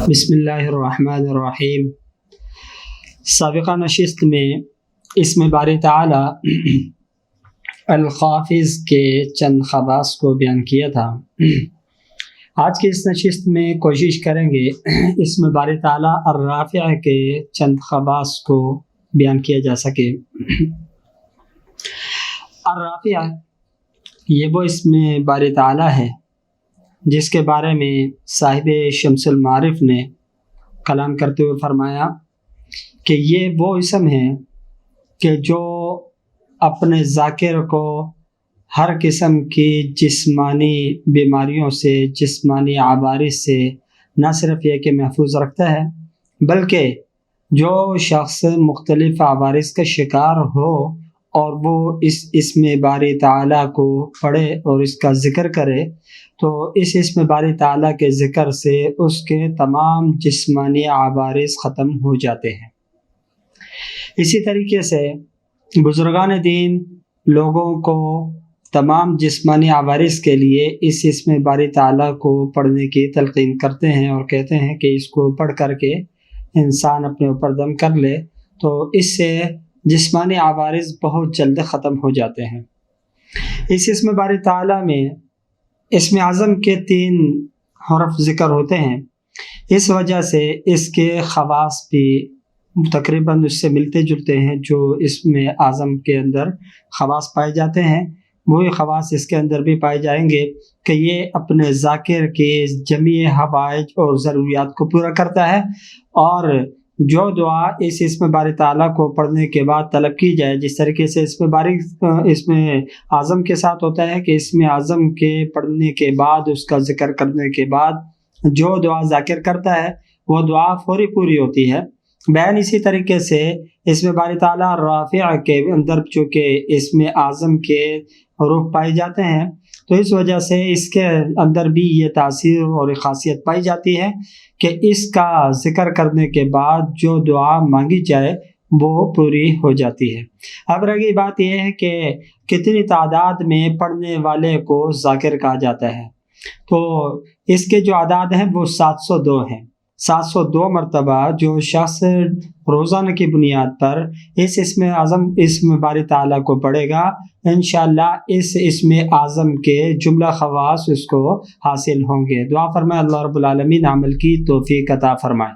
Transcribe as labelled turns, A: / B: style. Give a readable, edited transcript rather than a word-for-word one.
A: بسم اللہ الرحمن الرحیم۔ سابقہ نشست میں اسم باری تعالی الخافض کے چند خواص کو بیان کیا تھا۔ آج کی اس نشست میں کوشش کریں گے اسم باری تعالی الرافع کے چند خواص کو بیان کیا جا سکے۔ الرافع یہ وہ اسم باری تعالی ہے جس کے بارے میں صاحب شمس المعارف نے کلام کرتے ہوئے فرمایا کہ یہ وہ اسم ہے کہ جو اپنے ذاکر کو ہر قسم کی جسمانی بیماریوں سے، جسمانی عوارض سے نہ صرف یہ کہ محفوظ رکھتا ہے، بلکہ جو شخص مختلف عوارض کا شکار ہو اور وہ اس اسم باری تعالیٰ کو پڑھے اور اس کا ذکر کرے تو اس اسم باری تعالیٰ کے ذکر سے اس کے تمام جسمانی عوارض ختم ہو جاتے ہیں۔ اسی طریقے سے بزرگان دین لوگوں کو تمام جسمانی عوارض کے لیے اس اسم باری تعالیٰ کو پڑھنے کی تلقین کرتے ہیں اور کہتے ہیں کہ اس کو پڑھ کر کے انسان اپنے اوپر دم کر لے تو اس سے جسمانی عوارض بہت جلد ختم ہو جاتے ہیں۔ اس اسم باری تعالیٰ میں اسم اعظم کے 3 حرف ذکر ہوتے ہیں، اس وجہ سے اس کے خواص بھی تقریباً اس سے ملتے جلتے ہیں۔ جو اسم اعظم کے اندر خواص پائے جاتے ہیں وہی خواص اس کے اندر بھی پائے جائیں گے کہ یہ اپنے ذاکر کے جمیع حوائج اور ضروریات کو پورا کرتا ہے، اور جو دعا اس اسم باری تعالیٰ کو پڑھنے کے بعد طلب کی جائے، جس طریقے سے اسم اعظم کے ساتھ ہوتا ہے کہ اسم اعظم کے پڑھنے کے بعد، اس کا ذکر کرنے کے بعد جو دعا ذاکر کرتا ہے وہ دعا فوری پوری ہوتی ہے۔ بیان اسی طریقے سے اسم باری تعالیٰ رافع کے اندر چونکہ اسم اعظم کے حروف پائے جاتے ہیں تو اس وجہ سے اس کے اندر بھی یہ تاثیر اور خاصیت پائی جاتی ہے کہ اس کا ذکر کرنے کے بعد جو دعا مانگی جائے وہ پوری ہو جاتی ہے۔ اب رہی بات یہ ہے کہ کتنی تعداد میں پڑھنے والے کو ذاکر کہا جاتا ہے، تو اس کے جو اعداد ہیں وہ 702 ہیں۔ 702 مرتبہ جو شخص روزانہ کی بنیاد پر اس اسم باری تعالیٰ کو پڑھے گا، انشاءاللہ اس اسم اعظم کے جملہ خواص اس کو حاصل ہوں گے۔ دعا فرمائے اللہ رب العالمین عمل کی توفیق عطا فرمائے۔